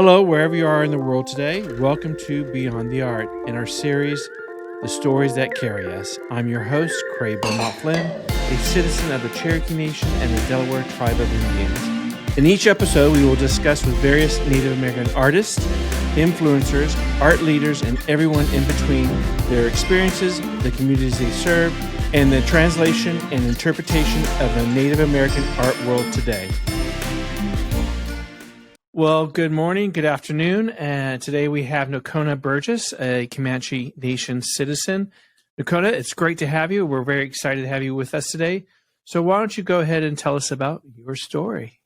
Hello, wherever you are in the world today. Welcome to Beyond the Art in our series, The Stories That Carry Us. I'm your host, Craig Beaumont Flynn, a citizen of the Cherokee Nation and the Delaware Tribe of Indians. In each episode, we will discuss with various Native American artists, influencers, art leaders, and everyone in between their experiences, the communities they serve, and the translation and interpretation of the Native American art world today. Well, good morning, good afternoon, and today we have Nacona Burgess, a Comanche Nation citizen. Nacona, it's great to have you. We're very excited to have you with us today. So why don't you go ahead and tell us about your story?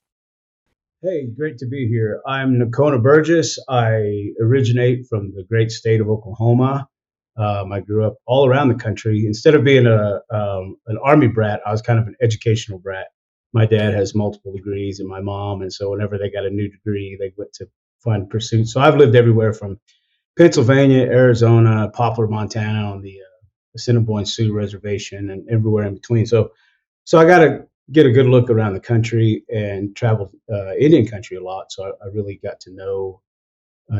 Hey, great to be here. I'm Nacona Burgess. I originate from the great state of Oklahoma. I grew up all around the country. Instead of being an Army brat, I was kind of an educational brat. My dad has multiple degrees and my mom. And so whenever they got a new degree, they went to find pursuits. So I've lived everywhere from Pennsylvania, Arizona, Poplar, Montana on the Assiniboine Sioux Reservation and everywhere in between. So I got to get a good look around the country and travel Indian country a lot. So I really got to know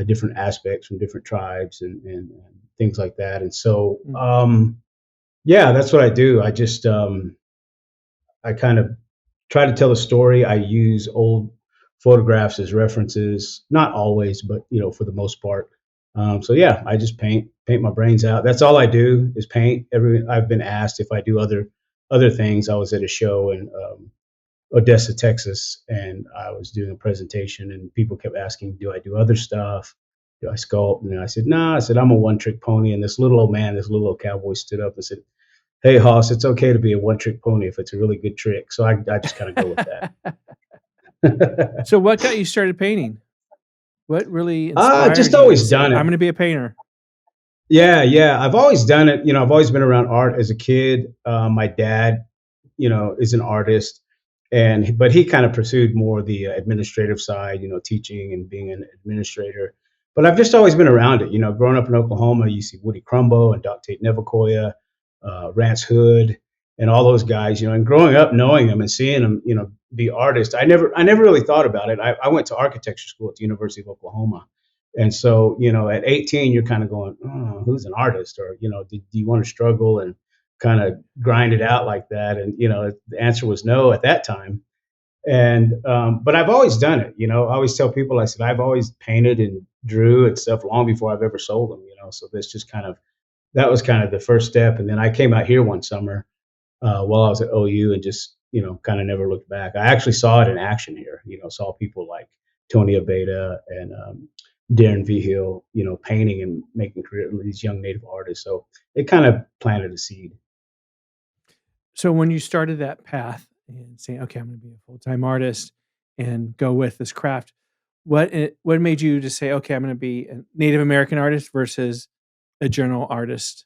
different aspects from different tribes and things like that. And so, yeah, that's what I do. I kind of try to tell a story. I use old photographs as references, not always, but for the most part. So yeah, I just paint my brains out. That's all I do is paint. I've been asked if I do other things. I was at a show in Odessa, Texas, and I was doing a presentation, and people kept asking, "Do I do other stuff? Do I sculpt?" And I said, "Nah." I said, "I'm a one-trick pony." And this little old man, this little old cowboy, stood up and said, "Hey, Hoss, it's okay to be a one-trick pony if it's a really good trick." So I just kind of go with that. So what got you started painting? What really inspired Just you to always say, done it. I'm going to be a painter? Yeah. I've always done it. I've always been around art as a kid. My dad, is an artist, but he kind of pursued more the administrative side, teaching and being an administrator. But I've just always been around it. Growing up in Oklahoma, you see Woody Crumbo and Doc Tate Nevacoya, Rance Hood, and all those guys. And growing up, knowing them and seeing them, be artists. I never really thought about it. I went to architecture school at the University of Oklahoma. And so, at 18, you're kind of going, oh, who's an artist? Or, do you want to struggle and kind of grind it out like that? And, the answer was no at that time. And, but I've always done it. I always tell people, I said, I've always painted and drew and stuff long before I've ever sold them, so that was kind of the first step. And then I came out here one summer while I was at OU and just, kind of never looked back. I actually saw it in action here, saw people like Tony Abeda and Darren Vigil, painting and making career these young Native artists. So it kind of planted a seed. So when you started that path and saying, okay, I'm going to be a full-time artist and go with this craft, what made you to say, okay, I'm going to be a Native American artist versus a general artist?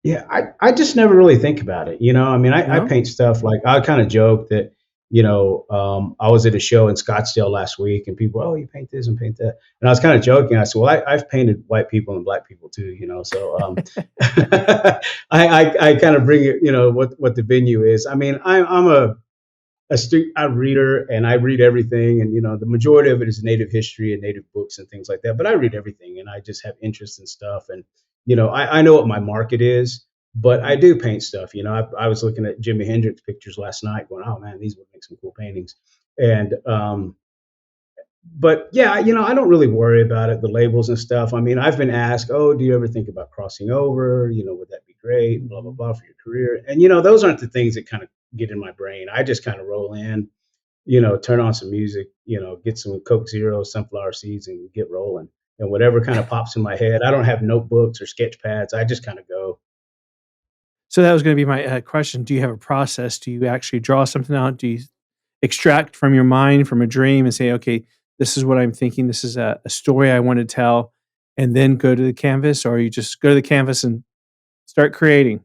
Yeah, I just never really think about it. I No? paint stuff like I kind of joke that, I was at a show in Scottsdale last week and people, oh, you paint this and paint that. And I was kind of joking. I said, well, I've painted white people and black people too, so I kind of bring it, what the venue is. I mean, I'm a street reader and I read everything. And, the majority of it is Native history and Native books and things like that. But I read everything and I just have interest in stuff. And, I know what my market is, but I do paint stuff. I was looking at Jimi Hendrix pictures last night going, oh man, these would make some cool paintings. And, but yeah, I don't really worry about it, the labels and stuff. I mean, I've been asked, oh, do you ever think about crossing over? Would that be great? Blah, blah, blah for your career. And, those aren't the things that kind of get in my brain. I just kind of roll in, turn on some music, get some Coke Zero, sunflower seeds and get rolling. And whatever kind of pops in my head. I don't have notebooks or sketch pads. I just kind of go. So that was going to be my question. Do you have a process? Do you actually draw something out? Do you extract from your mind, from a dream and say, okay, this is what I'm thinking. This is a story I want to tell, and then go to the canvas, or you just go to the canvas and start creating?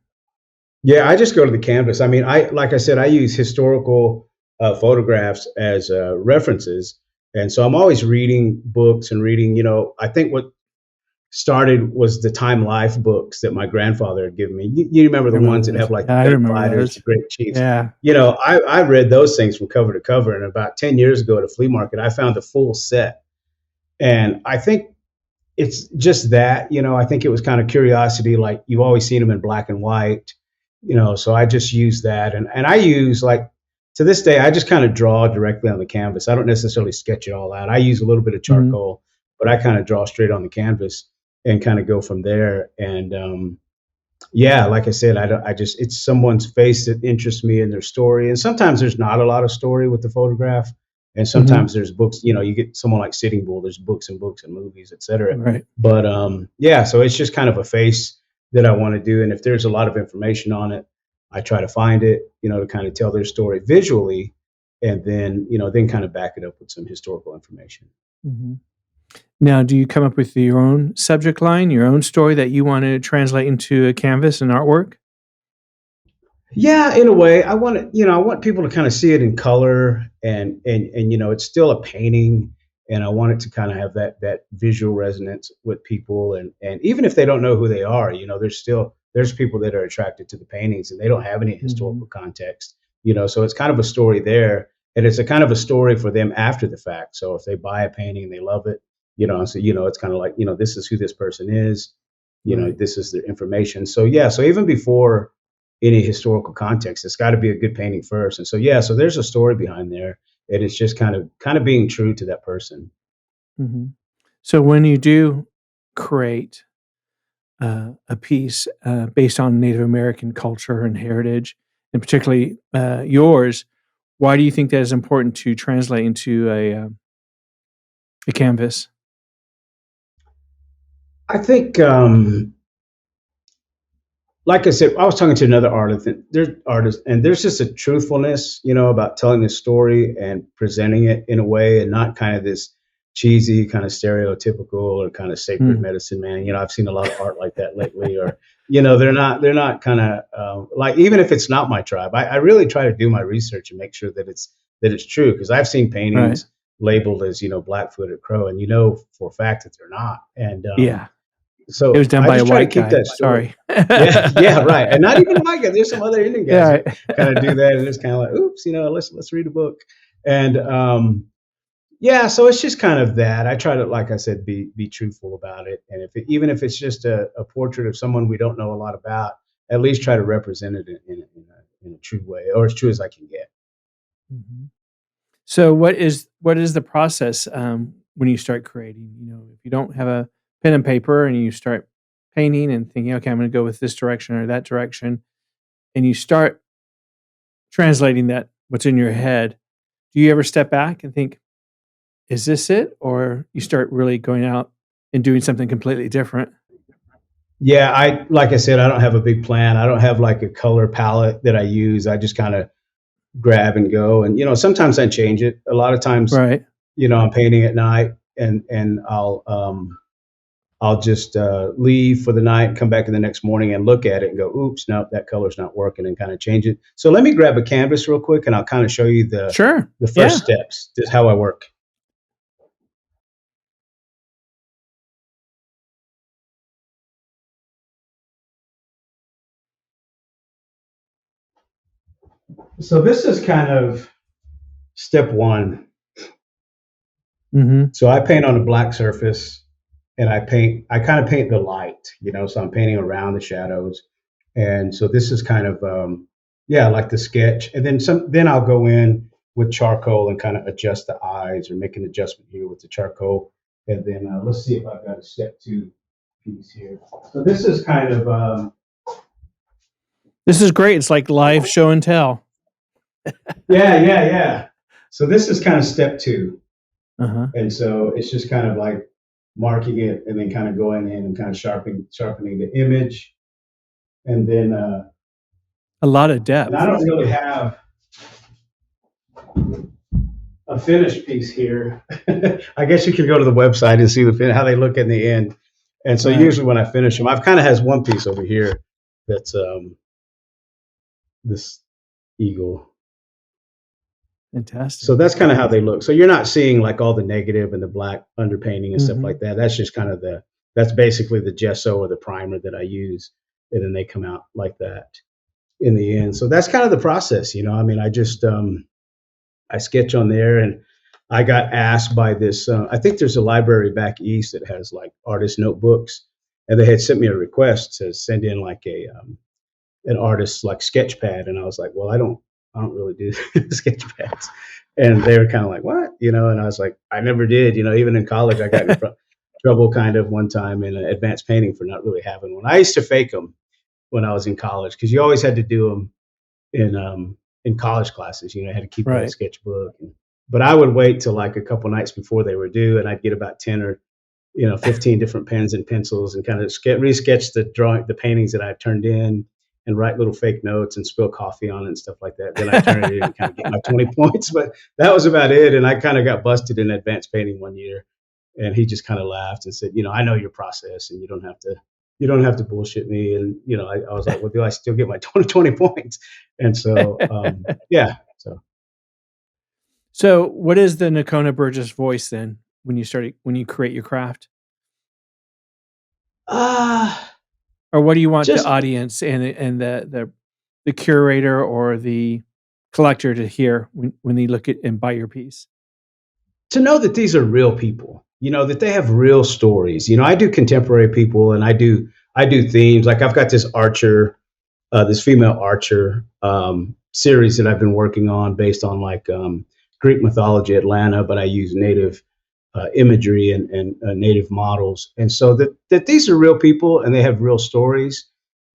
Yeah, I just go to the canvas. I mean, like I said, I use historical photographs as references. And so I'm always reading books and reading, I think what started was the Time Life books that my grandfather had given me. You remember the ones that have like I the remember fighters, those. the great chiefs. Yeah. I read those things from cover to cover. And about 10 years ago at a flea market, I found the full set. And I think it's just that, I think it was kind of curiosity. Like you've always seen them in black and white, so I just use that. And I use, like, to this day, I just kind of draw directly on the canvas. I don't necessarily sketch it all out. I use a little bit of Hmm. charcoal, but I kind of draw straight on the canvas and kind of go from there. And yeah, like I said, I just, it's someone's face that interests me in their story. And sometimes there's not a lot of story with the photograph. And Hmm. sometimes there's books, you get someone like Sitting Bull, there's books and books and movies, etc. Right. But yeah, so it's just kind of a face that I want to do. And if there's a lot of information on it, I try to find it, to kind of tell their story visually, and then, then kind of back it up with some historical information. Hmm. Now, do you come up with your own subject line, your own story that you want to translate into a canvas and artwork? Yeah, in a way, I want people to kind of see it in color, and it's still a painting, and I want it to kind of have that visual resonance with people, and even if they don't know who they are, there's people that are attracted to the paintings and they don't have any Hmm. historical context, so it's kind of a story there, and it's a kind of a story for them after the fact. So if they buy a painting and they love it, so it's kind of like, this is who this person is, Right. this is their information. So yeah, so even before any historical context, it's got to be a good painting first. And so yeah, so there's a story behind there, and it's just kind of being true to that person. Hmm. So when you do create a piece based on Native American culture and heritage, and particularly yours, why do you think that is important to translate into a canvas? I think, like I said, I was talking to another artist. And there's just a truthfulness, about telling the story and presenting it in a way, and not kind of this cheesy, kind of stereotypical or kind of sacred Mm, medicine man. I've seen a lot of art like that lately, or they're not kind of like, even if it's not my tribe, I really try to do my research and make sure that it's true, because I've seen right. paintings labeled as Black-footed crow, and for a fact that they're not. And Yeah. It was so done I by a just try to white keep guy. that story. Sorry. Yeah, yeah, right. And not even white guys. There's some other Indian Yeah. guys that Right. kind of do that, and it's kind of like, oops, let's read a book. And yeah, so it's just kind of that. I try to, like I said, be truthful about it, and even if it's just a portrait of someone we don't know a lot about, at least try to represent it in a true way, or as true as I can get. Mhm. So what is the process when you start creating? If you don't have a pen and paper and you start painting and thinking, okay, I'm going to go with this direction or that direction, and you start translating that what's in your head, do you ever step back and think, is this it? Or you start really going out and doing something completely different? Yeah, like I said, I don't have a big plan. I don't have like a color palette that I use. I just kind of grab and go, and sometimes I change it. A lot of times, Right. I'm painting at night, and I'll just leave for the night and come back in the next morning and look at it and go, oops, no, that color's not working, and kind of change it. So let me grab a canvas real quick, and I'll kind of show you the Sure. the first Yeah. steps. This is how I work. So this is kind of step one. Hmm. So I paint on a black surface, and I kind of paint the light, so I'm painting around the shadows. And so this is kind of, yeah, like the sketch. And then I'll go in with charcoal and kind of adjust the eyes, or make an adjustment here with the charcoal. And then let's see if I've got a step two piece here. So this is kind of, This is great. It's like live show and tell. yeah, yeah, yeah. So this is kind of step two. Uh-huh. And so it's just kind of like marking it, and then kind of going in and kind of sharpening the image. And then, A lot of and I depth. don't really have a finished piece here. I guess you can go to the website and see how they look in the end. And so Right. usually when I finish them, I've kind of has one piece over here that's this eagle. Fantastic. So that's kind of how they look. So you're not seeing like all the negative and the black underpainting and stuff like Hmm. that. That's just kind of that's basically the gesso or the primer that I use, and then they come out like that in the end. So that's kind of the process. I mean, I sketch on there, and I got asked by this. I think there's a library back east that has like artist notebooks, and they had sent me a request to send in like a an artist's like sketch pad, and I was like, well, I don't really do sketch pads, and they were kind of like, what, and I was like, I never did, even in college, I got in trouble kind of one time in advanced painting for not really having one. I used to fake them when I was in college because you always had to do them in college classes. I had to keep a Right. sketchbook, but I would wait till like a couple nights before they were due, and I'd get about 10 or 15 different pens and pencils and kind of resketch the paintings that I turned in and write little fake notes and spill coffee on it and stuff like that. Then I turn it in and kind of get my 20 points. But that was about it. And I kind of got busted in advanced painting one year. And he just kind of laughed and said, I know your process and you don't have to bullshit me. And, I was like, well, do I still get my 20 points? And so, yeah. So, So, what is the Nacona Burgess voice then when you create your craft? ah, Or what do you want the just audience and the curator or the collector to hear when they look at and buy your piece? to know that these are real people, that they have real stories. I do contemporary people, and I do themes. Like I've got this female archer series that I've been working on based on like Greek mythology, Atlanta, but I use native imagery and native models, and so that these are real people and they have real stories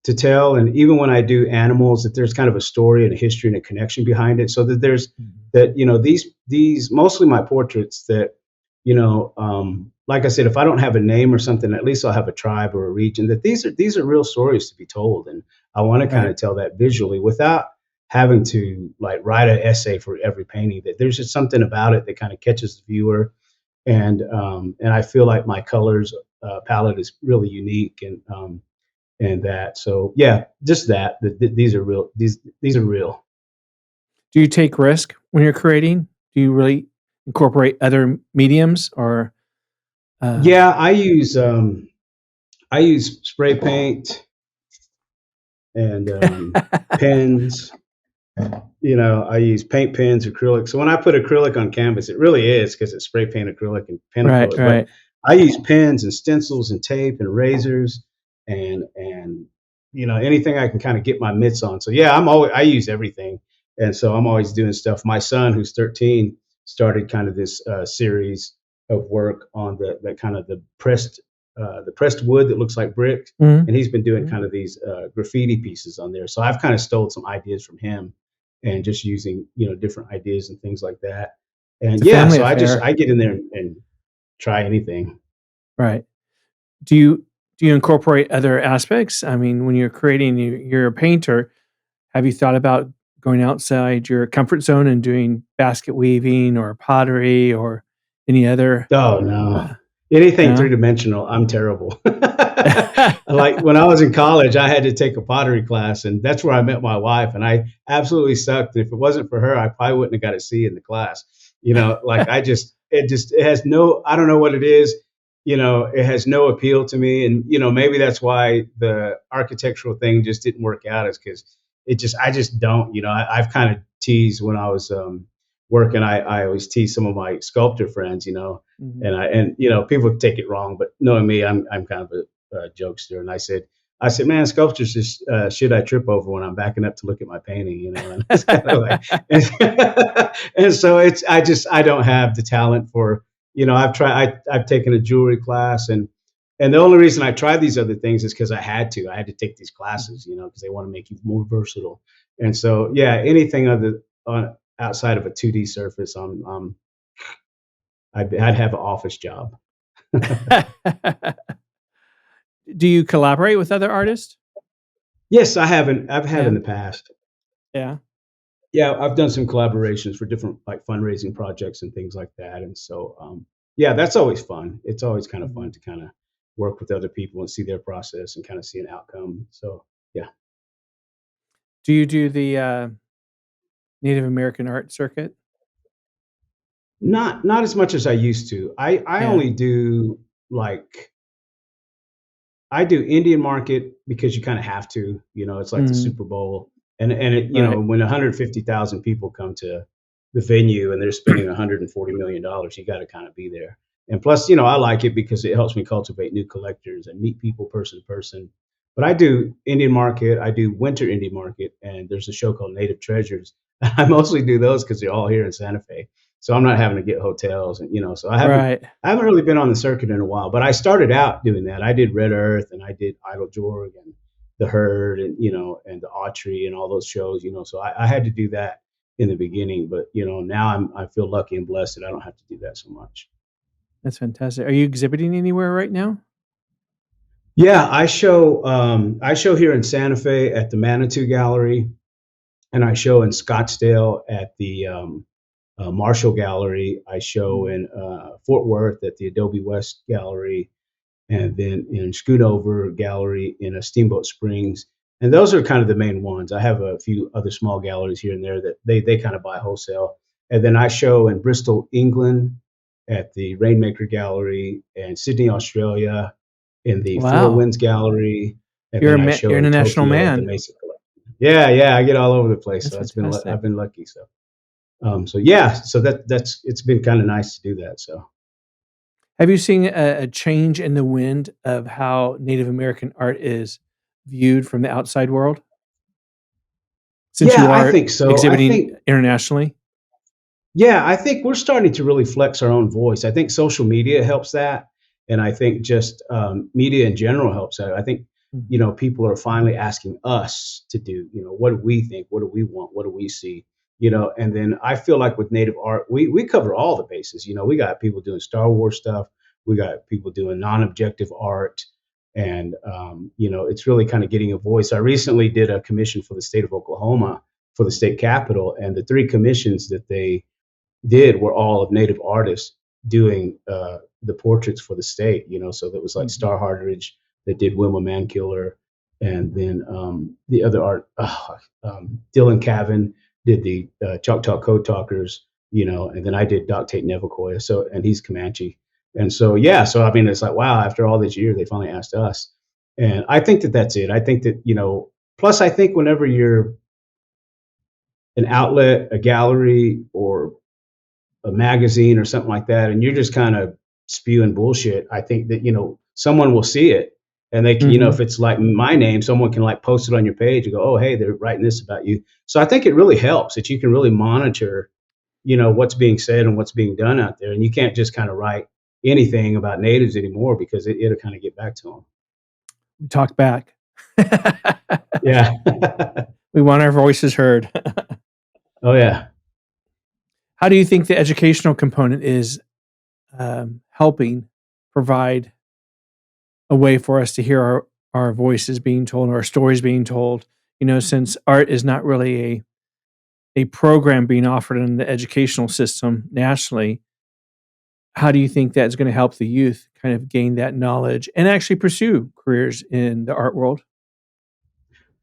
to tell. And even when I do animals, that there's kind of a story and a history and a connection behind it. So that there's Mhm. that these mostly my portraits that like I said, if I don't have a name or something, at least I'll have a tribe or a region. That these are real stories to be told, and I want to kind Right. of tell that visually without having to like write an essay for every painting. That there's just something about it that kind of catches the viewer, and I feel like my colors palette is really unique, and that. So yeah, just that these are real. These are real. Do you take risk when you're creating? Do you really incorporate other mediums or uh Yeah, I use spray paint and pens. I use paint pens, acrylic. So when I put acrylic on canvas, it really is because it's spray paint, acrylic, and pen Right, acrylic. But right. I use pens and stencils and tape and razors and anything I can kind of get my mitts on. So yeah, I use everything, and so I'm always doing stuff. My son, who's 13, started kind of this series of work on the kind of the pressed wood that looks like brick, Mhm, and he's been doing mhm. kind of these graffiti pieces on there. So I've kind of stole some ideas from him and just using different ideas and things like that. It's And a yeah, family so I just affair. I get in there and try anything. Right. Do you incorporate other aspects? I mean, when you're creating you're a painter, have you thought about going outside your comfort zone and doing basket weaving or pottery or any other, Oh no. uh Anything no? three-dimensional, I'm terrible. Like when I was in college, I had to take a pottery class, and that's where I met my wife, and I absolutely sucked. If it wasn't for her, I probably wouldn't have got a C in the class. Like it has no, I don't know what it is. It has no appeal to me, and maybe that's why the architectural thing just didn't work out, is because I just don't. I've kind of teased when I was working. I always tease some of my sculptor friends, Mhm. and people take it wrong, but knowing me, I'm kind of a jokester. And I said, man, sculptures is shit I trip over when I'm backing up to look at my painting, and it's kind of like, and so I don't have the talent for, I've taken a jewelry class, and the only reason I tried these other things is because I had to take these Mhm. classes, because they want to make you more versatile. And so, yeah, anything other on outside of a 2D surface, I'd have an office job. Do you collaborate with other artists? Yes, I haven't. I've had in Yeah, the past. yeah. Yeah, I've done some collaborations for different like fundraising projects and things like that. And so, yeah, that's always fun. It's always kind of Mhm. fun to kind of work with other people and see their process and kind of see an outcome. So, yeah, Do you do the, Native American art circuit? not as much as I used to. I Yeah. only do like I do Indian market because you kind of have to. It's like the Mhm. Super Bowl, and Right. when 150,000 people come to the venue and they're spending $140 million, you got to kind of be there. And plus, I like it because it helps me cultivate new collectors and meet people person to person. But I do Indian market, I do winter Indian market, and there's a show called Native Treasures. I mostly do those because they're all here in Santa Fe, so I'm not having to get hotels, and so Right. I haven't really been on the circuit in a while. But I started out doing that. I did Red Earth, and I did Idle Jorg, and the Herd, and and the Autry, and all those shows. So I had to do that in the beginning, but now I feel lucky and blessed that I don't have to do that so much. That's fantastic. Are you exhibiting anywhere right now? Yeah, I show here in Santa Fe at the Manitou Gallery, and I show in Scottsdale at the Marshall Gallery. I show Mm. in Fort Worth at the Adobe West Gallery, and then in Schoonover Gallery in Steamboat Springs. And those are kind of the main ones. I have a few other small galleries here and there that they kind of buy wholesale. And then I show in Bristol, England at the Rainmaker Gallery, and Sydney, Australia in the Four Wow. Winds Gallery, and You're then a I ma show you're an in international Tokyo at the man. Mesa Collection. Yeah, yeah, I get all over the place. That's So fantastic. I've been lucky. So yeah, so that's it's been kind of nice to do that. So Have you seen a change in the wind of how Native American art is viewed from the outside world since yeah, you I are think so. exhibiting internationally? Yeah, I think we're starting to really flex our own voice. I think social media helps that, and I think just media in general helps that. I think Mhm, people are finally asking us to do. What do we think? What do we want? What do we see? And then I feel like with native art, we cover all the bases. We got people doing Star Wars stuff. We got people doing non-objective art, and it's really kind of getting a voice. I recently did a commission for the state of Oklahoma for the state capitol, and the three commissions that they did were all of native artists doing the portraits for the state. So that was like mhm. Star Hardridge that did Wilma Mankiller, and then the other art, Dylan Cavan did the Choctaw Code Talkers, and then I did Doc Tate Nevacoy, so and he's Comanche, and so yeah, so I mean it's like wow, after all these years they finally asked us, and I think that that's it. I think that plus I think whenever you're an outlet, a gallery, or a magazine or something like that, and you're just kind of spewing bullshit, I think that someone will see it, and they can, if Mhm. it's like my name, someone can like post it on your page and go, oh hey, they're writing this about you. So I think it really helps that you can really monitor, what's being said and what's being done out there, and you can't just kind of write anything about natives anymore because it'll kind of get back to them. We talk back. Yeah. We want our voices heard. Oh yeah. How do you think the educational component is, helping provide a way for us to hear our voices being told, our stories being told? Since art is not really a program being offered in the educational system nationally, how do you think that's gonna help the youth kind of gain that knowledge and actually pursue careers in the art world?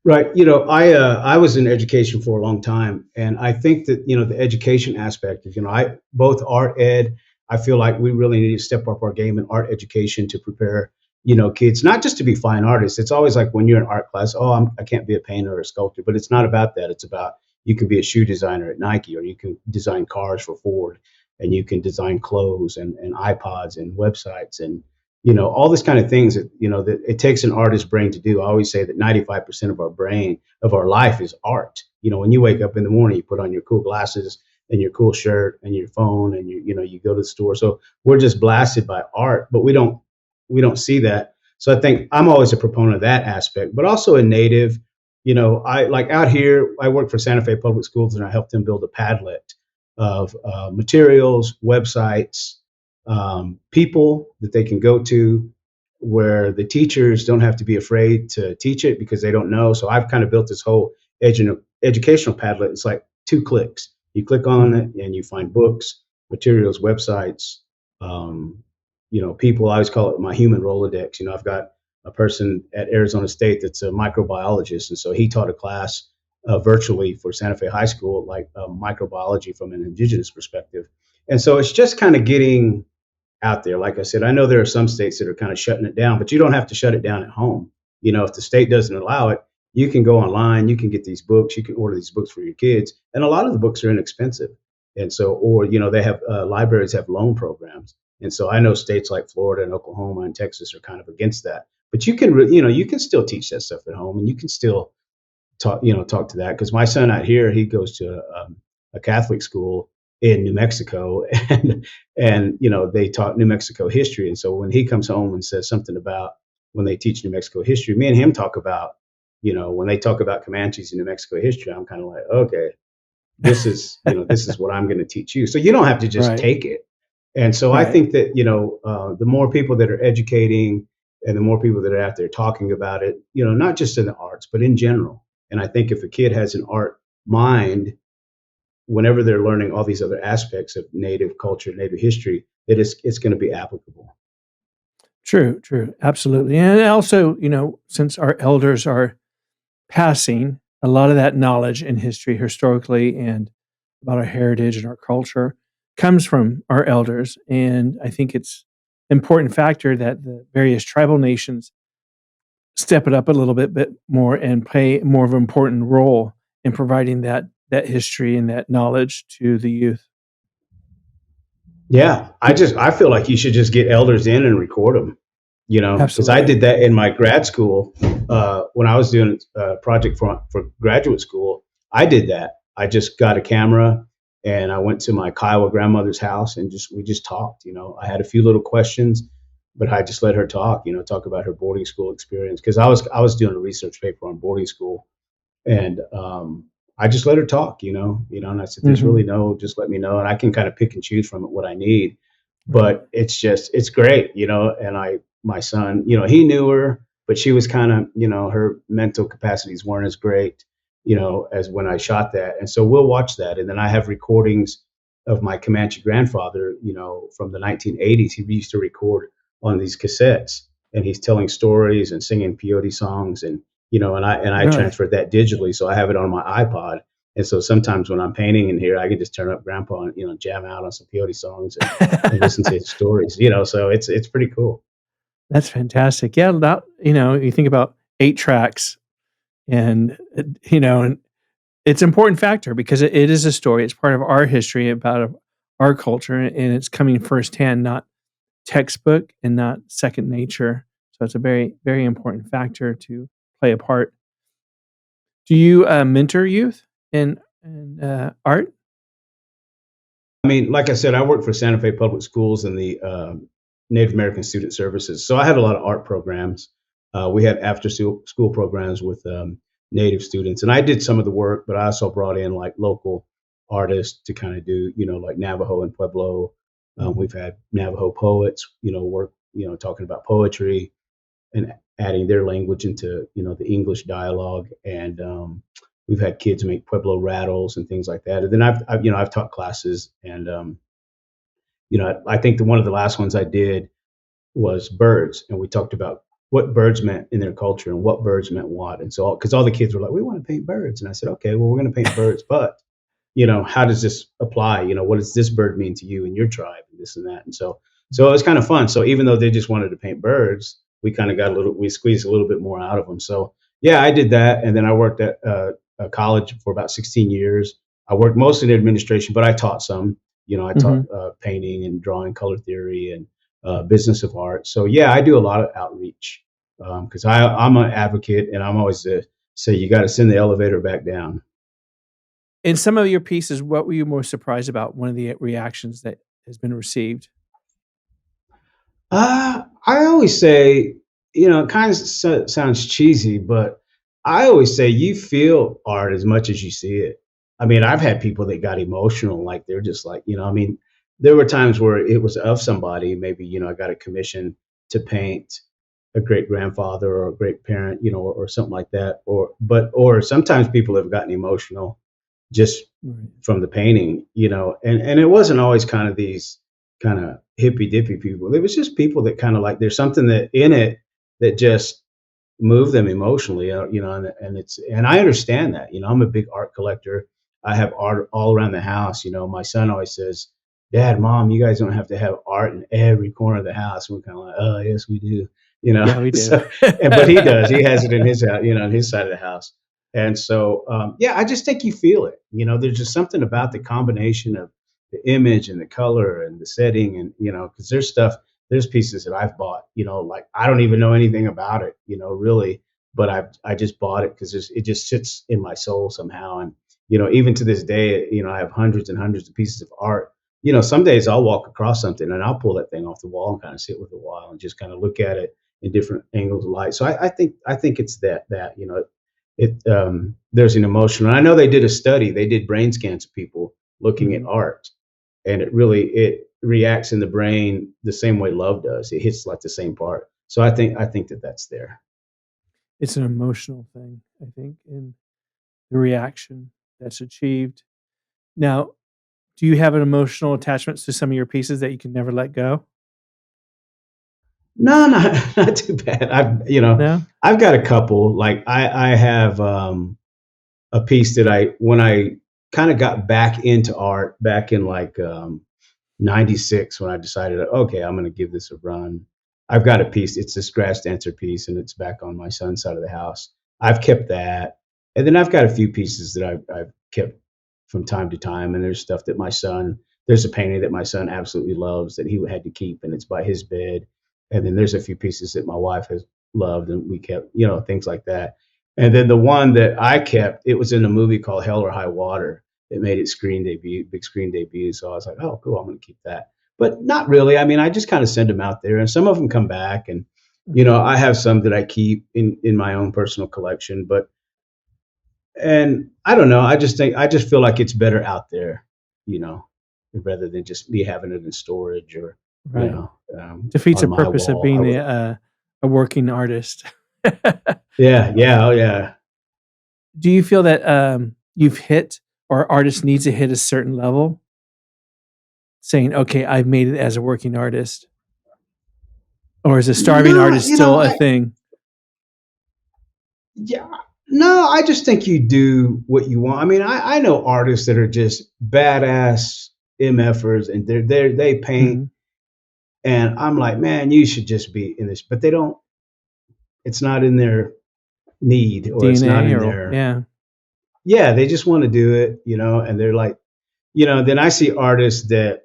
Right. I was in education for a long time, and I think that the education aspect of I both art ed. I feel like we really need to step up our game in art education to prepare kids not just to be fine artists. It's always like when you're in art class, oh, I can't be a painter or a sculptor, but it's not about that. It's about you can be a shoe designer at Nike, or you can design cars for Ford, and you can design clothes and iPods and websites and all this kind of things that that it takes an artist's brain to do. I always say that 95% of our brain of our life is art. When you wake up in the morning, you put on your cool glasses and your cool shirt and your phone, and you go to the store. So we're just blasted by art, but we don't see that. So I think I'm always a proponent of that aspect, but also a native. I like out here, I work for Santa Fe Public Schools, and I help them build a Padlet of materials, websites, people that they can go to, where the teachers don't have to be afraid to teach it because they don't know. So I've kind of built this whole educational Padlet. It's like 2 clicks. You click on Mhm. it and you find books, materials, websites, people. I always call it my human Rolodex. I've got a person at Arizona State that's a microbiologist, and so he taught a class virtually for Santa Fe High School, like microbiology from an indigenous perspective. And so it's just kind of getting out there. Like I said, I know there are some states that are kind of shutting it down, but you don't have to shut it down at home. If the state doesn't allow it, you can go online, you can get these books, you can order these books for your kids. And a lot of the books are inexpensive. And so, or they have libraries have loan programs, and so I know states like Florida and Oklahoma and Texas are kind of against that. But you can, you can still teach that stuff at home, and you can still talk to that, because my son out here, he goes to a Catholic school in New Mexico, and they taught New Mexico history, and so when he comes home and says something about when they teach New Mexico history, me and him talk about, when they talk about Comanches in New Mexico history, I'm kind of like, okay, this is what I'm going to teach you. So you don't have to just Right. take it. And so I Right. think that, the more people that are educating and the more people that are out there talking about it, not just in the arts, but in general. And I think if a kid has an art mind, whenever they're learning all these other aspects of Native culture, Native history, that it's going to be applicable. True, true. Absolutely. And also, since our elders are passing, a lot of that knowledge and history historically and about our heritage and our culture comes from our elders. And I think it's important factor that the various tribal nations step it up a little bit more and play more of an important role in providing that history and that knowledge to the youth. Yeah, Do I feel like you should just get elders in and record them, because I Absolutely. did that in my grad school when I was doing a project for graduate school. I did that. I just got a camera and I went to my Kiowa grandmother's house, and we just talked. I had a few little questions, but I just let her talk. Talk about her boarding school experience, because I was doing a research paper on boarding school, and I just let her talk, and I said, "There's really Mhm. no, just let me know, and I can kind of pick and choose from it what I need." Right. But it's great, and my son, he knew her, but she was kind of, her mental capacities weren't as great, as when I shot that, and so we'll watch that, and then I have recordings of my Comanche grandfather, from the 1980s. He used to record on these cassettes, and he's telling stories and singing peyote songs, and I Really? transferred that digitally, so I have it on my iPod. And so sometimes when I'm painting in here, I can just turn up Grandpa and jam out on some peyote songs and listen to his stories. So it's pretty cool. That's fantastic. Yeah, that you think about 8 tracks and, and it's an important factor because it is a story. It's part of our history, about our culture, and it's coming firsthand, not textbook and not second nature. So it's a very, very important factor to play a part. Do you, mentor youth in art? I mean, like I said, I worked for Santa Fe Public Schools in the Native American Student Services, so I had a lot of art programs. We had after school programs with Native students, and I did some of the work, but I also brought in like local artists to kind of do, like Navajo and Pueblo. Mhm. We've had Navajo poets, work, talking about poetry and adding their language into the English dialogue, and we've had kids make Pueblo rattles and things like that. And then I've taught classes, and I think one of the last ones I did was birds, and we talked about what birds meant in their culture and what birds meant what. And so, because all the kids were like, "We want to paint birds," and I said, "Okay, well, we're going to paint birds, but how does this apply? What does this bird mean to you and your tribe, and this and that?" And so it was kind of fun. So even though they just wanted to paint birds, we squeezed a little bit more out of them. So yeah, I did that, and then I worked at a college for about 16 years. I worked mostly in administration, but I taught some. I taught Mhm. painting and drawing, color theory, and business of art. So yeah, I do a lot of outreach, because I'm an advocate, and I'm always say you got to send the elevator back down. In some of your pieces, what were you most surprised about one of the reactions that has been received? I always say, it kind of sounds cheesy, but I always say you feel art as much as you see it. I mean, I've had people that got emotional, like they're just like, I mean, there were times where it was of somebody, maybe, I got a commission to paint a great grandfather or a great parent, or something like that. Or sometimes people have gotten emotional just Right. from the painting, and it wasn't always kind of these kind of hippy dippy people. It was just people that kind of like there's something that in it that just move them emotionally, and I understand that. I'm a big art collector. I have art all around the house. My son always says, "Dad, Mom, you guys don't have to have art in every corner of the house." And we're kind of like, "Oh, yes, we do." Yeah, we do. So, but he does. He has it in his house, on his side of the house. And so, yeah, I just think you feel it. There's just something about the combination of the image and the color and the setting, and because there's pieces that I've bought, like I don't even know anything about it, really, but I just bought it because it just sits in my soul somehow. And even to this day, I have hundreds and hundreds of pieces of art. Some days I'll walk across something and I'll pull that thing off the wall and kind of sit with it a while and just kind of look at it in different angles of light. So I think it's that there's an emotional. And I know they did a study. They did brain scans of people looking at Mhm. art, and it reacts in the brain the same way love does. It hits like the same part. So I think that that's there. It's an emotional thing, I think, in the reaction that's achieved. Now, do you have an emotional attachments to some of your pieces that you can never let go? No, not not too bad. No? I've got a couple. Like I have a piece that when I kind of got back into art back in like 96, when I decided, okay, I'm going to give this a run. I've got a piece. It's this grass dancer piece, and it's back on my son's side of the house. I've kept that, and then I've got a few pieces that I've kept from time to time. And there's stuff that my son. There's a painting that my son absolutely loves that he had to keep, and it's by his bed. And then there's a few pieces that my wife has loved, and we kept, things like that. And then the one that I kept, it was in a movie called Hell or High Water. It made its screen debut, big screen debut. So I was like, oh, cool, I'm going to keep that. But not really. I mean, I just kind of send them out there, and some of them come back. And Mhm. I have some that I keep in my own personal collection. And I don't know. I just feel like it's better out there, you know, rather than just me having it in storage or you Right. know Defeats on the my purpose of wall. I being would, a working artist. yeah, yeah, oh yeah. Do you feel that, you've hit or artist needs to hit a certain level, saying, "Okay, I've made it as a working artist," or is a starving No, artist still a thing? yeah. No, I just think you do what you want. I mean, I know artists that are just badass MFers, and they paint, Mhm. and I'm like, man, you should just be in this, but they don't. It's not in their need, or it's not DNA in or their. yeah, Yeah, they just want to do it, and they're like, Then I see artists that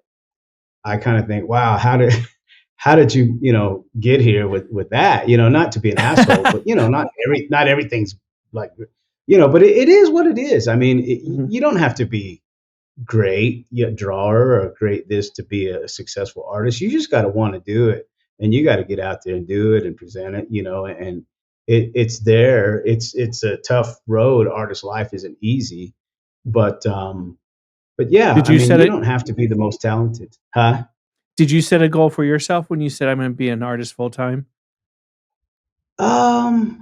I kind of think, wow, how did you get here with that? Not to be an asshole, but not everything's like, but it is what it is. I mean, Mhm. you don't have to be great drawer or great this to be a successful artist. You just got to want to do it, and you got to get out there and do it and present it. And it's there. It's a tough road. Artist life isn't easy, but yeah, Did I you mean, set you it don't have to be the most talented, huh? did you set a goal for yourself when you said, "I'm gonna be an artist full time"? Um,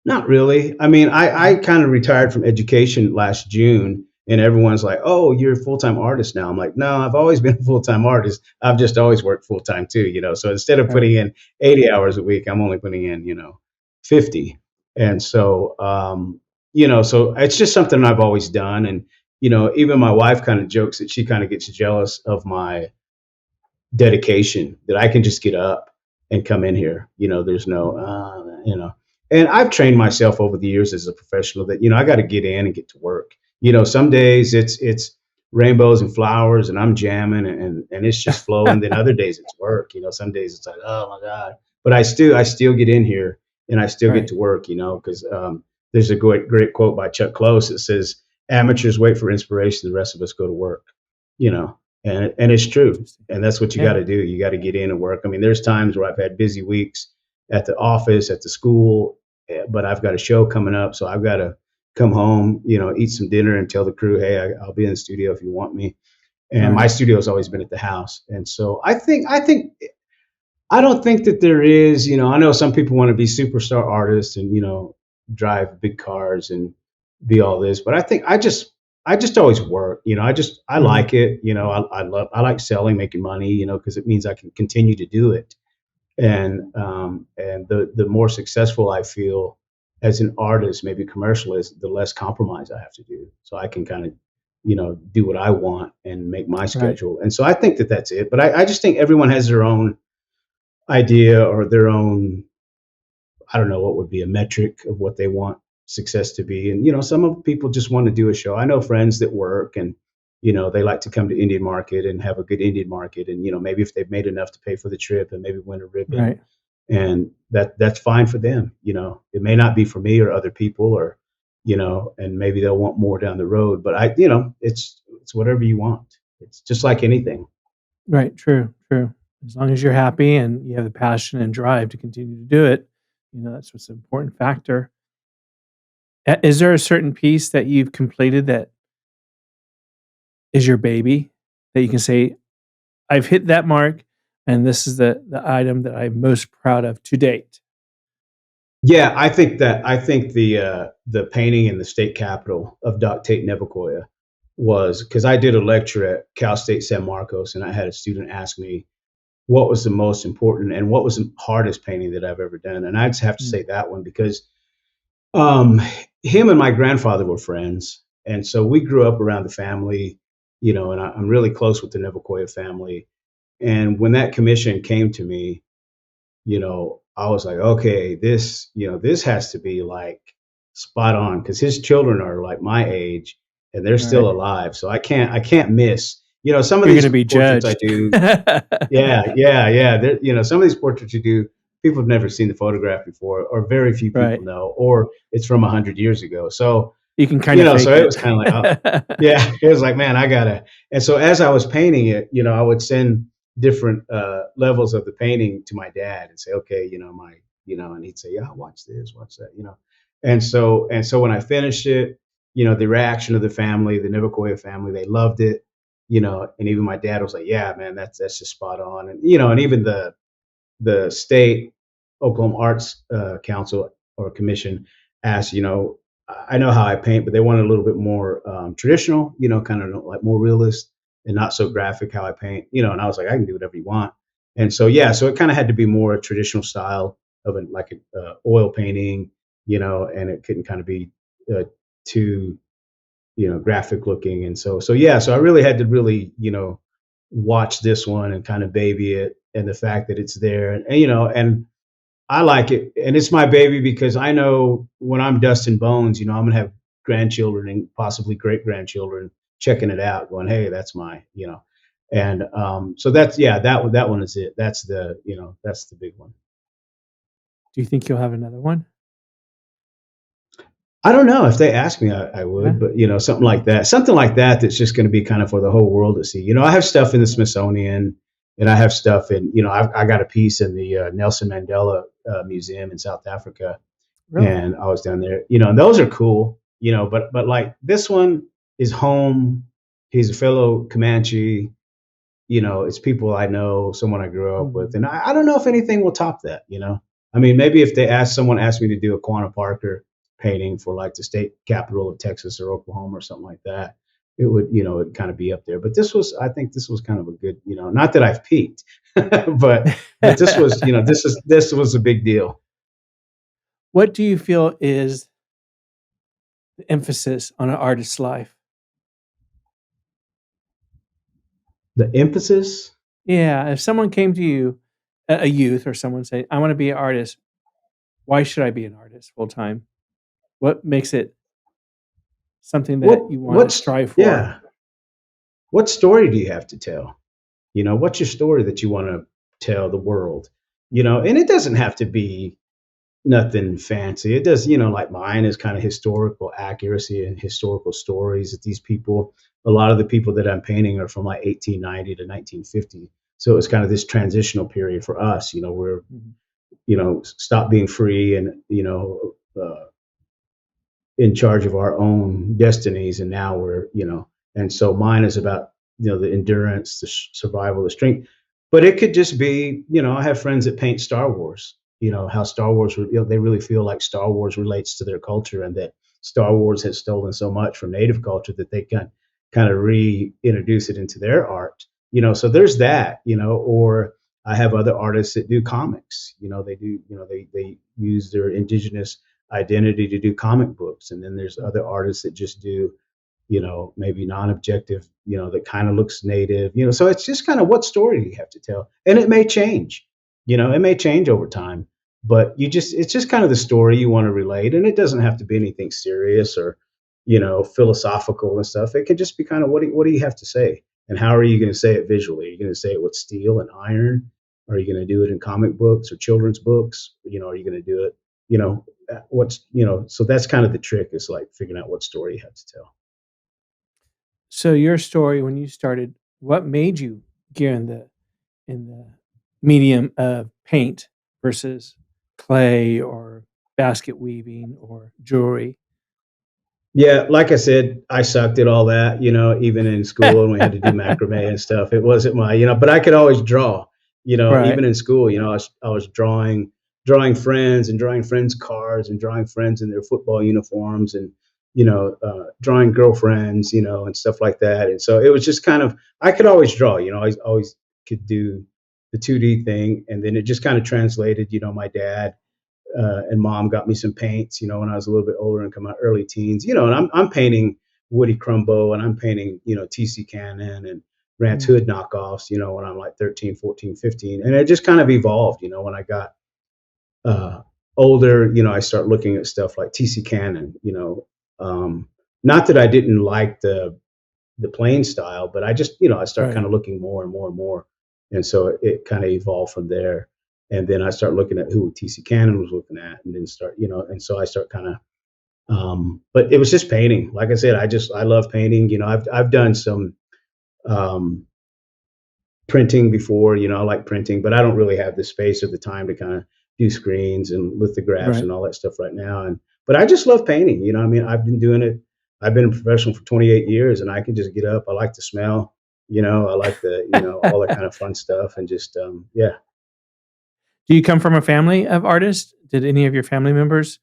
Not really. I mean, I Mhm. kind of retired from education last June, and everyone's like, "Oh, you're a full time artist now." I'm like, "No, I've always been a full time artist. I've just always worked full time too." So instead of Right. putting in 80 hours a week, I'm only putting in 50. And so so it's just something I've always done. And even my wife kind of jokes that she kind of gets jealous of my dedication, that I can just get up and come in here. There's no, Mhm. and I've trained myself over the years as a professional that, I got to get in and get to work. Some days it's rainbows and flowers and I'm jamming and it's just flowing. Then other days it's work. Some days it's like, oh my God, but I still get in here and I still get Right. to work, because there's a great quote by Chuck Close that says, amateurs wait for inspiration. The rest of us go to work, you know, and it's true, Interesting. and that's what you got Yeah. to do. You got to get in and work. I mean, there's times where I've had busy weeks at the office, at the school, but I've got a show coming up, so I've got to come home, eat some dinner, and tell the crew, hey, I'll be in the studio if you want me. And my Right. studio has always been at the house, and so I don't think that there is. I know some people want to be superstar artists and drive big cars and be all this, but I just always work. I Mhm. like it. I like selling, making money. Because it means I can continue to do it. And the more successful I feel as an artist, maybe commercial, is the less compromise I have to do. So I can kind of do what I want and make my Right. schedule. And so I think that that's it. But I just think everyone has their own idea or their own, I don't know what would be a metric of what they want success to be. And some of people just want to do a show. I know friends that work, and they like to come to Indian market and have a good Indian market, and maybe if they've made enough to pay for the trip and maybe win a ribbon, Right. and that's fine for them. It may not be for me or other people, or and maybe they'll want more down the road. But it's whatever you want. It's just like anything. Right. True. True. As long as you're happy and you have the passion and drive to continue to do it, that's what's an important factor. Is there a certain piece that you've completed that is your baby that you can say, I've hit that mark and this is the item that I'm most proud of to date? Yeah, I think the painting in the state capitol of Doc Tate Nebuchadnezzar was, because I did a lecture at Cal State San Marcos, and I had a student ask me what was the most important and what was the hardest painting that I've ever done, and I'd have to Mm, say that one because um, him and my grandfather were friends, and so we grew up around the family, and I'm really close with the Nebuchadnezzar family. And when that commission came to me, I was like, okay, this has to be like spot on because his children are like my age and they're still right. alive. So I can't miss. Some of You're going these to be portraits I judged. do, yeah, yeah, yeah. Some of these portraits you do, people have never seen the photograph before, or very few people Right. know, or it's from 100 years ago. So You can kind of so fake it it. was kind of like, oh, yeah, it was like, man, I gotta. And so as I was painting it, I would send different levels of the painting to my dad and say, okay, and he'd say, yeah, watch this, watch that. And so when I finished it, the reaction of the family, the Nebuchadnezzar family, they loved it, and even my dad was like, yeah, man, that's just spot on. And and even the state Oklahoma Arts Council or Commission asked, I know how I paint, but they wanted a little bit more traditional, kind of like more realist and not so graphic how I paint, and I was like, I can do whatever you want. And so, yeah, so it kind of had to be more a traditional style of like an oil painting, and it couldn't kind of be too, graphic looking. And so, yeah, so I really had to really, watch this one and kind of baby it and the fact that it's there and I like it, and it's my baby because I know when I'm dust and bones, I'm gonna have grandchildren and possibly great grandchildren checking it out, going, "Hey, that's and so that's yeah, that one is it. That's the big one. Do you think you'll have another one? I don't know if they ask me, I Yeah. would, but something like that, that's just going to be kind of for the whole world to see. I have stuff in the Smithsonian, and I have stuff in, I got a piece in the Nelson Mandela Museum in South Africa, Really? and I was down there, and those are cool, but like this one is home. He's a fellow Comanche, it's people I know, someone I grew up with, Mhm. and I don't know if anything will top that. I mean, maybe if someone asked me to do a Quanah Parker painting for like the state capital of Texas or Oklahoma or something like that, it would, it'd kind of be up there. But I think this was kind of a good, not that I've peaked, but this was, this was a big deal. What do you feel is the emphasis on an artist's life? The emphasis. Yeah, if someone came to you, a youth or someone say, "I wanna be an artist. Why should I be an artist full time?" What makes it something that you wanna What's strive for? yeah? What story do you have to tell? What's your story that you want to tell the world? And it doesn't have to be nothing fancy. It does, like mine is kind of historical accuracy and historical stories that these people, a lot of the people that I'm painting are from like 1890 to 1950. So it's kind of this transitional period for us, where, Mhm. stop being free and, in charge of our own destinies, and now and so mine is about the endurance, the survival, the strength. But it could just be, I have friends that paint Star Wars, how Star Wars, they really feel like Star Wars relates to their culture, and that Star Wars has stolen so much from native culture that they can kind of reintroduce it into their art. So there's that. Or I have other artists that do comics. They do, they use their indigenous identity to do comic books. And then there's other Mhm. artists that just do, maybe non-objective, that kind of looks native, so it's just kind of what story you have to tell. And it may change, it may change over time, but it's just kind of the story you want to relate. And it doesn't have to be anything serious or, philosophical and stuff. It could just be kind of what do you have to say, and how are you going to say it visually? Are you going to say it with steel and iron? Are you going to do it in comic books or children's books? Are you going to do it? So that's kind of the trick, is like figuring out what story you have to tell. So your story when you started, what made you get in the medium of paint versus clay or basket weaving or jewelry? Yeah, like I said, I sucked at all that, even in school when we had to do macrame and stuff. It wasn't but I could always draw, Right. even in school, I was drawing friends and drawing friends' cars and drawing friends in their football uniforms and, drawing girlfriends, and stuff like that. And so it was just kind of, I could always draw, I always could do the 2D thing. And then it just kind of translated, my dad and mom got me some paints, when I was a little bit older and come out early teens, and I'm painting Woody Crumbo and I'm painting, TC Cannon and Rance Mm, Hood knockoffs, when I'm like 13, 14, 15. And it just kind of evolved, when I got uh, older, I start looking at stuff like TC Cannon, not that I didn't like the plain style, but I just, I start kind right. of looking more and more and more. And so it kind of evolved from there. And then I start looking at who TC Cannon was looking at, and then start, and so I start kind of, but it was just painting. Like I said, I love painting. I've done some um, printing before. I like printing, but I don't really have the space or the time to kind of do screens and lithographs Right. and all that stuff right now. But I just love painting. I mean, I've been doing it. I've been a professional for 28 years, and I can just get up. I like the smell. I like all that kind of fun stuff, and just yeah. Do you come from a family of artists? Did any of your family members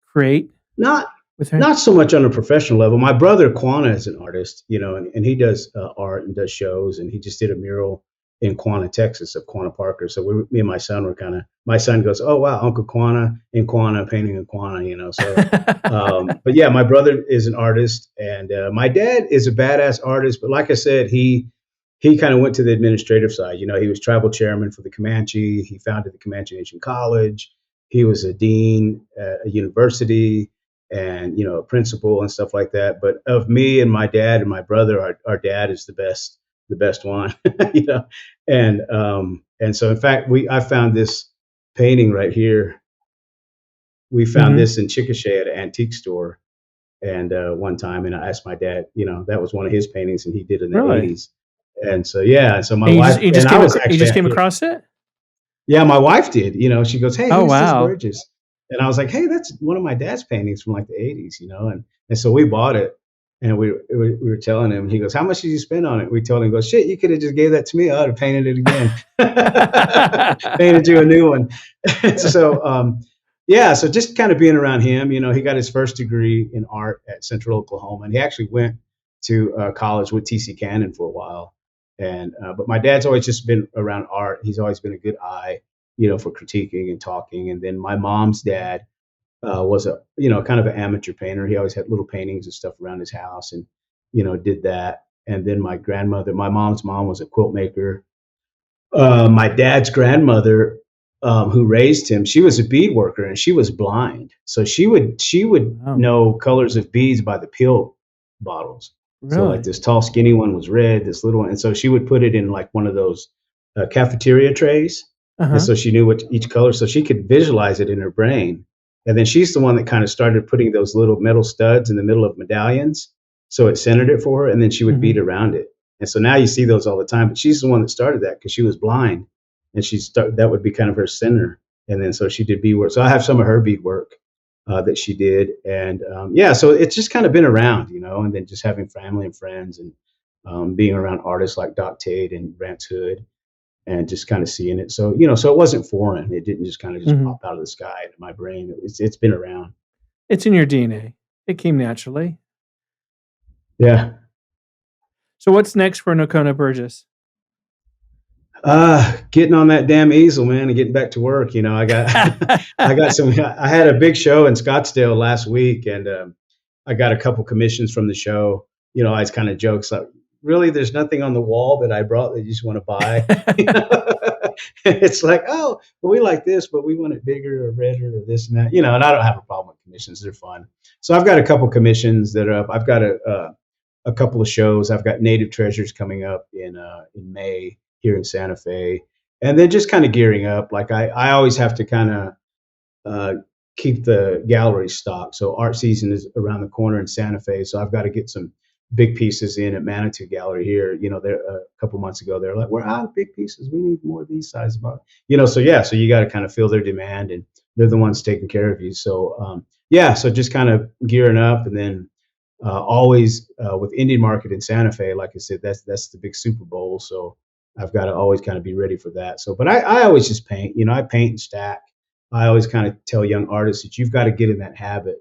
create Not with her? not so much on a professional level. My brother Quana is an artist, and he does art and does shows, and he just did a mural in Quana, Texas, of Quana Parker. So me and my son were kind of. My son goes, "Oh wow, Uncle Quana in Quana painting in Quana," So, but yeah, my brother is an artist, and my dad is a badass artist. But like I said, he kind of went to the administrative side. He was tribal chairman for the Comanche. He founded the Comanche Nation College. He was a dean at a university and a principal and stuff like that. But of me and my dad and my brother, our dad is the best one, you know. And so in fact, I found this painting right here. We found Mhm. this in Chickasha at an antique store, and one time, and I asked my dad, that was one of his paintings, and he did in the Really? '80s. And so yeah, so my And wife you and just I came was you actually just at came here. across it? Yeah, my wife did. She goes, "Hey, Oh, who's this wow. Burgess?" And I was like, "Hey, that's one of my dad's paintings from like the '80s," And so we bought it, and we were telling him. He goes, "How much did you spend on it?" We told him, "Go shit, you could have just gave that to me. I would have painted it again, painted you a new one." So yeah, so just kind of being around him. He got his first degree in art at Central Oklahoma, and he actually went to college with TC Cannon for a while. And but my dad's always just been around art. He's always been a good eye, for critiquing and talking. And then my mom's dad was a, kind of an amateur painter. He always had little paintings and stuff around his house, and did that. And then my mom's mom, was a quilt maker. My dad's grandmother, who raised him, she was a bead worker and she was blind, so she would Wow. know colors of beads by the pill bottles. So like Really? this tall, skinny one was red, this little one, and so she would put it in like one of those cafeteria trays, and Uh-huh. so she knew what each color, so she could visualize it in her brain. And then she's the one that kind of started putting those little metal studs in the middle of medallions, so it centered it for her, and then she would bead Mhm. around it. And so now you see those all the time. But she's the one that started that because she was blind, and that would be kind of her center. And then so she did beadwork. So I have some of her beadwork that she did, and yeah, so it's just kind of been around, And then just having family and friends, and being around artists like Doc Tate and Rance Hood, and just kind of seeing it. So so it wasn't foreign. It didn't just kind of just Mhm. pop out of the sky into my brain. It's been around. It's in your DNA. It came naturally. Yeah. So what's next for Nacona Burgess? Getting on that damn easel, man, and getting back to work. I got, I got some. I had a big show in Scottsdale last week, and I got a couple commissions from the show. I was kind of jokes like, really, there's nothing on the wall that I brought that you just want to buy. It's like, oh, well, we like this, but we want it bigger or redder or this and that, and I don't have a problem with commissions. They're fun. So I've got a couple commissions that are up. I've got a couple of shows. I've got Native Treasures coming up in May here in Santa Fe, and then just kind of gearing up. Like I always have to kind of uh, keep the gallery stocked. So art season is around the corner in Santa Fe, so I've got to get some big pieces in at Manitou Gallery here. There a couple months ago, they're like, "We're out of big pieces. We need more of these sizes." About so yeah, so you got to kind of fill their demand, and they're the ones taking care of you. So yeah, so just kind of gearing up, and then always with Indian Market in Santa Fe, like I said, that's the big Super Bowl. So I've got to always kind of be ready for that. So, but I always just paint. I paint and stack. I always kind of tell young artists that you've got to get in that habit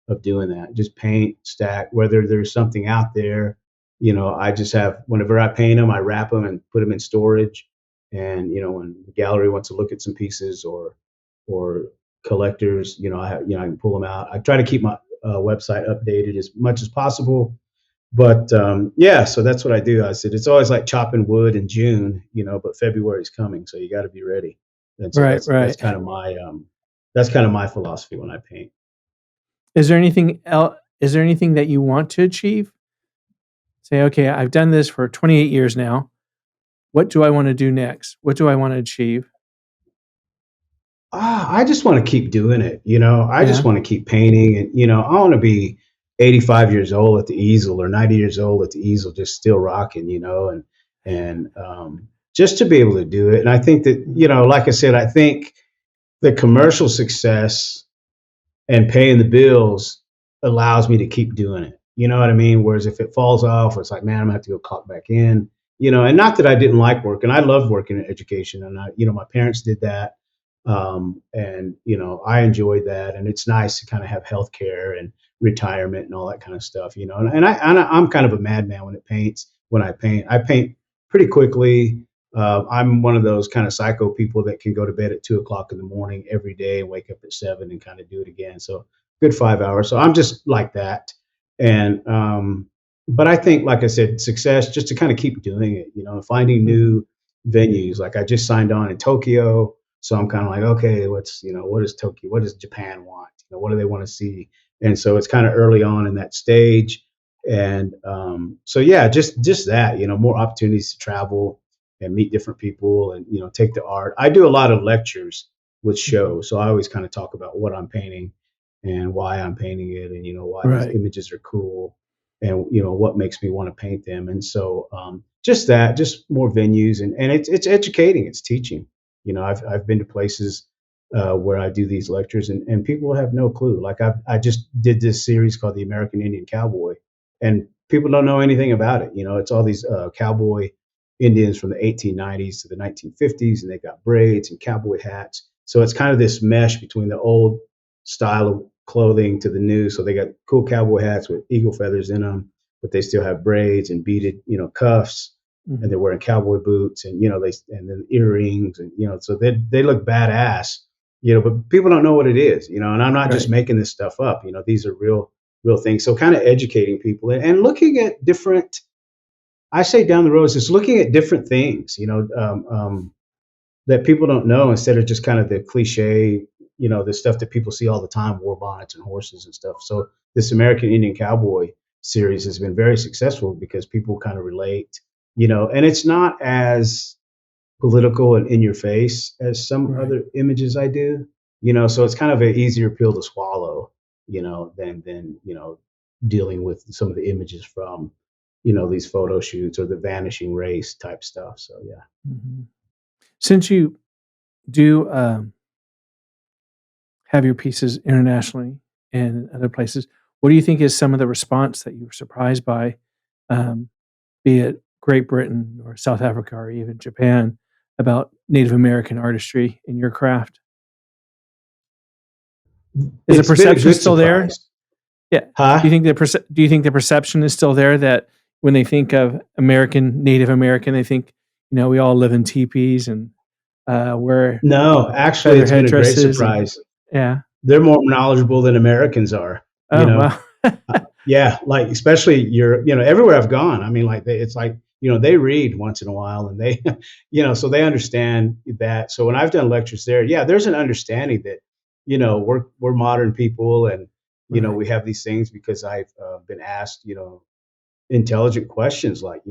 of doing that. Just paint, stack, whether there's something out there. I just have, whenever I paint them, I wrap them and put them in storage. And, when the gallery wants to look at some pieces or collectors, I can pull them out. I try to keep my website updated as much as possible. But yeah, so that's what I do. I said it's always like chopping wood in June, but February is coming, so you got to be ready. And so Right, that's right. kind of my philosophy when I paint. Is there anything else? Is there anything that you want to achieve? Say, okay, I've done this for 28 years now. What do I want to do next? What do I want to achieve? I just want to keep doing it. I Yeah. just want to keep painting, and I want to be 85 years old at the easel or 90 years old at the easel, just still rocking. And just to be able to do it. And I think that like I said, I think the commercial success and paying the bills allows me to keep doing it. You know what I mean? Whereas if it falls off, it's like, man, I'm gonna have to go clock back in. And not that I didn't like work, and I loved working in education, and my parents did that, and I enjoyed that, and it's nice to kind of have health care and retirement and all that kind of stuff. I'm kind of a madman when it paints. When I paint pretty quickly. I'm one of those kind of psycho people that can go to bed at 2 o'clock in the morning every day and wake up at 7 and kind of do it again. So good 5 hours. So I'm just like that. And but I think, like I said, success just to kind of keep doing it. Finding new venues. Like I just signed on in Tokyo, so I'm kind of like, okay, what does Tokyo, what does Japan want? What do they want to see? And so it's kind of early on in that stage. And so yeah, just that, more opportunities to travel and meet different people and take the art. I do a lot of lectures with Mhm. shows, so I always kind of talk about what I'm painting and why I'm painting it, and why these Right. images are cool, and what makes me want to paint them. And so just more venues, and it's educating, it's teaching. I've been to places where I do these lectures, and people have no clue. Like I just did this series called the American Indian Cowboy, and people don't know anything about it. It's all these cowboy Indians from the 1890s to the 1950s, and they got braids and cowboy hats. So it's kind of this mesh between the old style of clothing to the new. So they got cool cowboy hats with eagle feathers in them, but they still have braids and beaded, cuffs, and Mhm. they're wearing cowboy boots, and and then earrings, and so they look badass, but people don't know what it is, and I'm not just Right. making this stuff up. These are real things. So kind of educating people, and looking at different, I say down the road is just looking at different things, that people don't know, instead of just kind of the cliche, the stuff that people see all the time, war bonnets and horses and stuff. So this American Indian Cowboy series has been very successful because people kind of relate, and it's not as political and in your face as some Right. other images I do, so it's kind of an easier pill to swallow, than dealing with some of the images from, these photo shoots or the vanishing race type stuff. So yeah. Mhm. Since you do have your pieces internationally and other places, what do you think is some of the response that you were surprised by, um, be it Great Britain or South Africa or even Japan, about Native American artistry in your craft? Is the It's been a perception good still there? surprise. Yeah. Huh? Do you think the perception is still there that when they think of Native American, they think, we all live in teepees and wear No, actually, feather it's been a great headdresses and surprise. yeah. They're more knowledgeable than Americans are, you Oh, know? wow. Yeah, like, especially Europe, everywhere I've gone. I mean, like, it's like, they read once in a while, and they, so they understand that. So when I've done lectures there, yeah, there's an understanding that, we're modern people, and Right. we have these things because I've been asked, intelligent questions like,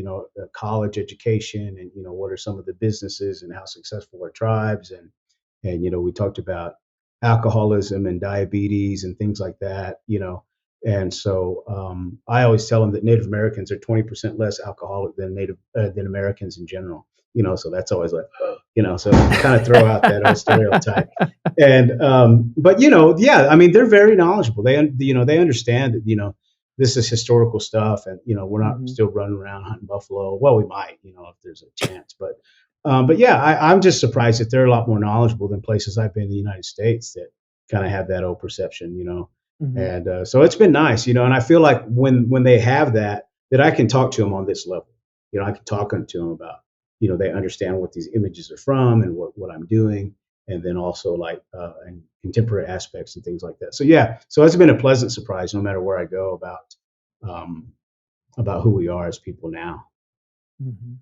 college education, and what are some of the businesses and how successful are tribes, and we talked about alcoholism and diabetes and things like that, and so I always tell them that Native Americans are 20% less alcoholic than Native than Americans in general, so that's always like, so kind of throw out that old stereotype. And but yeah, I mean, they're very knowledgeable. They understand that, this is historical stuff, and we're not Mhm. still running around hunting buffalo. Well, we might, if there's a chance, but yeah, I'm just surprised that they're a lot more knowledgeable than places I've been in the United States that kind of have that old perception, Mhm. and so it's been nice, and I feel like when they have that, that I can talk to them on this level. I can talk to them about, they understand what these images are from and what I'm doing, and then also like and contemporary aspects and things like that. So yeah, so it's been a pleasant surprise no matter where I go um, about who we are as people now. Mhm.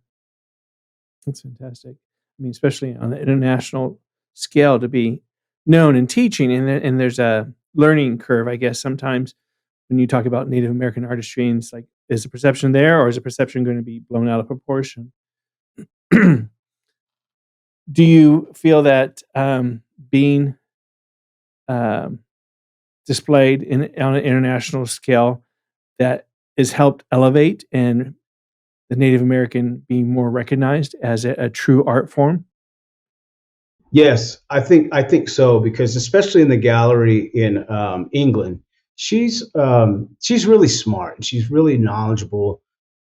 That's fantastic. I mean, especially on the international scale to be known and teaching, and there's a learning curve, I guess, sometimes when you talk about Native American artistry, and it's like, is the perception there, or is the perception gonna be blown out of proportion? Do you feel that, being, um, displayed on an international scale that has helped elevate and the Native American being more recognized as a true art form? Yes, I think so, because especially in the gallery in England, she's really smart and she's really knowledgeable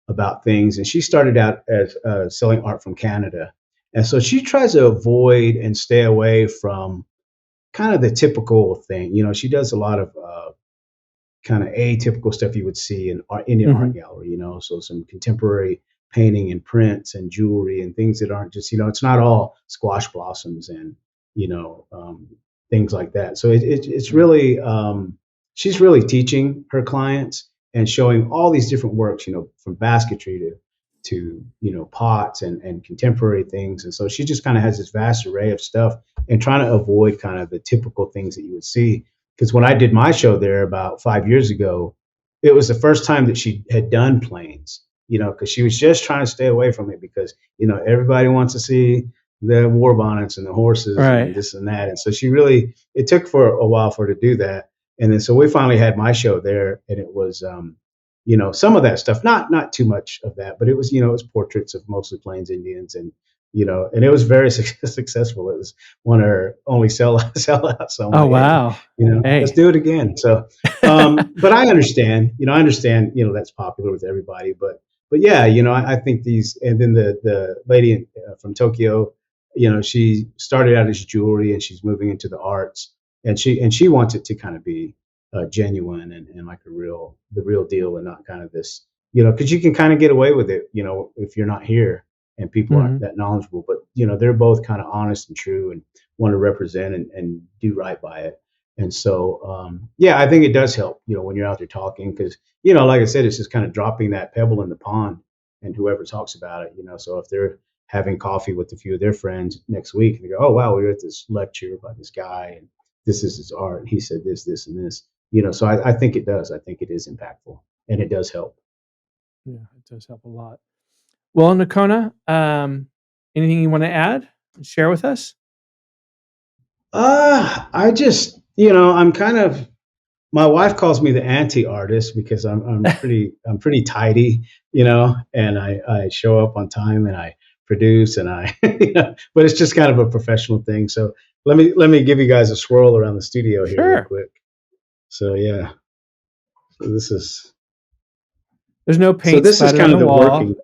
about things. And she started out as selling art from Canada, and so she tries to avoid and stay away from kind of the typical thing. She does a lot of kind of atypical stuff you would see in Indian art Mhm. gallery, so some contemporary painting and prints and jewelry and things that aren't just, it's not all squash blossoms and, you know, um, things like that. So it's Right. really, she's really teaching her clients and showing all these different works, from basketry to pots and contemporary things. And so she just kind of has this vast array of stuff, and trying to avoid kind of the typical things that you would see, because when I did my show there about 5 years ago, it was the first time that she had done planes, because she was just trying to stay away from it, because, everybody wants to see the war bonnets and the horses and Right. this and that. And so it took for a while for her to do that. And then so we finally had my show there, and it was, some of that stuff, not too much of that, but it was portraits of mostly Plains Indians, and it was very successful. It was one of her only sellouts. So I'm Oh, like, hey, wow. let's Hey. do it again. So, but I understand, that's popular with everybody, but yeah, I think these, and then the lady from Tokyo, she started out as jewelry and she's moving into the arts, and she wants it to kind of be genuine and like the real deal, and not kind of this, because you can kind of get away with it, if you're not here and people aren't Mhm. that knowledgeable. But they're both kind of honest and true and want to represent and do right by it. And so, yeah, I think it does help, when you're out there talking, because, like I said, it's just kind of dropping that pebble in the pond, and whoever talks about it, so if they're having coffee with a few of their friends next week, and they go, oh, wow, we were at this lecture by this guy, and this is his art, and he said this, and this, so I think it does. I think it is impactful, and it does help. Yeah, it does help a lot. Well, Nacona, anything you wanna add and share with us? I just, I'm kind of, my wife calls me the anti-artist, because I'm pretty tidy, and I show up on time and I produce and I, but it's just kind of a professional thing. So let me give you guys a swirl around the studio here real Sure. quick. So yeah, so this is There's no so paint this is splattered kind on of the the working.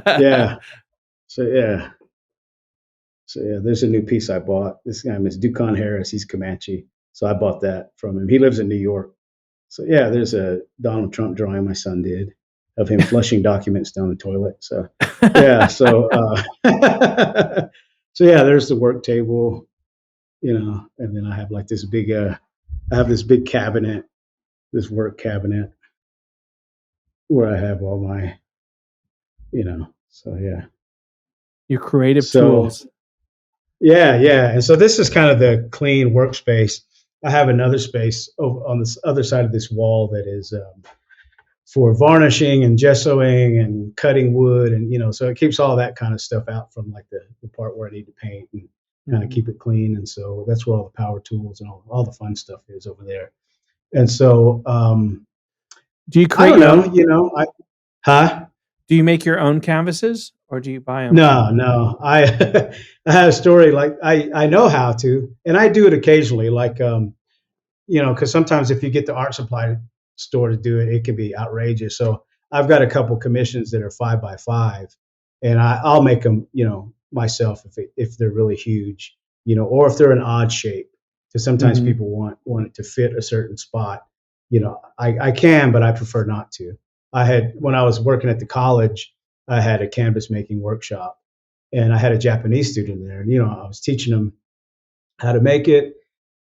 wall. Yeah. So yeah. So yeah, there's a new piece I bought. This guy is Ducon Harris. He's Comanche. So I bought that from him. He lives in New York. So yeah, there's a Donald Trump drawing my son did of him flushing documents down the toilet. So yeah, so yeah, there's the work table, and then I have like this big I have this big cabinet, this work cabinet, where I have all my, So yeah. Your creative So tools. yeah, yeah. And so this is kind of the clean workspace. I have another space over on this other side of this wall that is for varnishing and gessoing and cutting wood, and so it keeps all that kind of stuff out from like the part where I need to paint and kind of Mhm. keep it clean. And so that's where all the power tools and all the fun stuff is over there. And so Do you I create don't your know, own? huh? Do you make your own canvases or do you buy them from? No, no. I I had a story like I know how to, and I do it occasionally. Like because sometimes if you get the art supply store to do it, it can be outrageous. So I've got a couple commissions that are 5 by 5, and I'll make them, myself if they're really huge, or if they're an odd shape. Because sometimes Mhm. people want it to fit a certain spot. I can, but I prefer not to. I had when I was working at the college, I had a canvas making workshop, and I had a Japanese student there, and I was teaching them how to make it.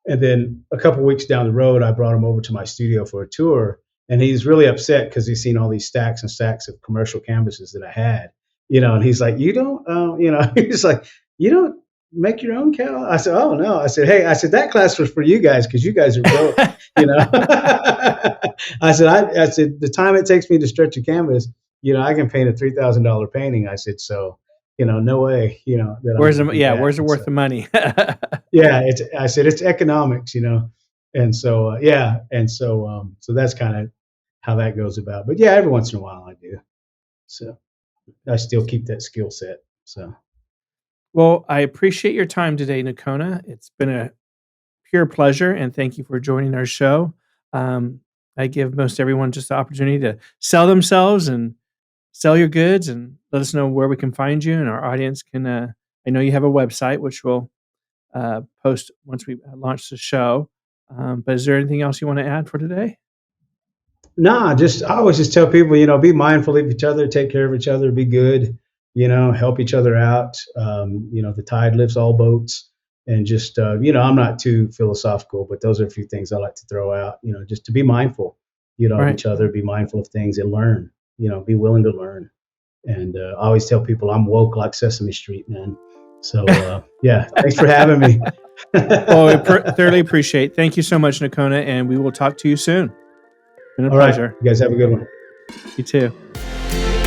And then a couple weeks down the road, I brought him over to my studio for a tour, and he's really upset because he's seen all these stacks and stacks of commercial canvases that I had, and he's like, "You don't, he's like, you don't make your own cal?" I said, "Oh no." I said, "Hey," I said, "that class was for you guys because you guys are broke." You know, I said, "The time it takes me to stretch a canvas, I can paint a $3,000 painting." I said, "So, no way, that I'm Where's going the to do yeah, that." where's the And worth so the money? yeah, I said it's economics, and so yeah, and so so that's kind of how that goes about. But yeah, every once in a while I do. So I still keep that skill set. So Well, I appreciate your time today, Nacona. It's been a pure pleasure, and thank you for joining our show. Um, I give most everyone just the opportunity to sell themselves and sell your goods, and let us know where we can find you, and our audience can. I know you have a website, which we'll post once we launch the show. But is there anything else you want to add for today? nah, just I always just tell people, be mindful of each other, take care of each other, be good, help each other out. The tide lifts all boats. And just I'm not too philosophical, but those are a few things I like to throw out. Just to be mindful, of Right. each other, be mindful of things, and learn. Be willing to learn. And I always tell people I'm woke like Sesame Street, man. So yeah, thanks for having me. Well, we thoroughly appreciate. Thank you so much, Nacona, and we will talk to you soon. Been a All right, pleasure. you guys have a good one. You too.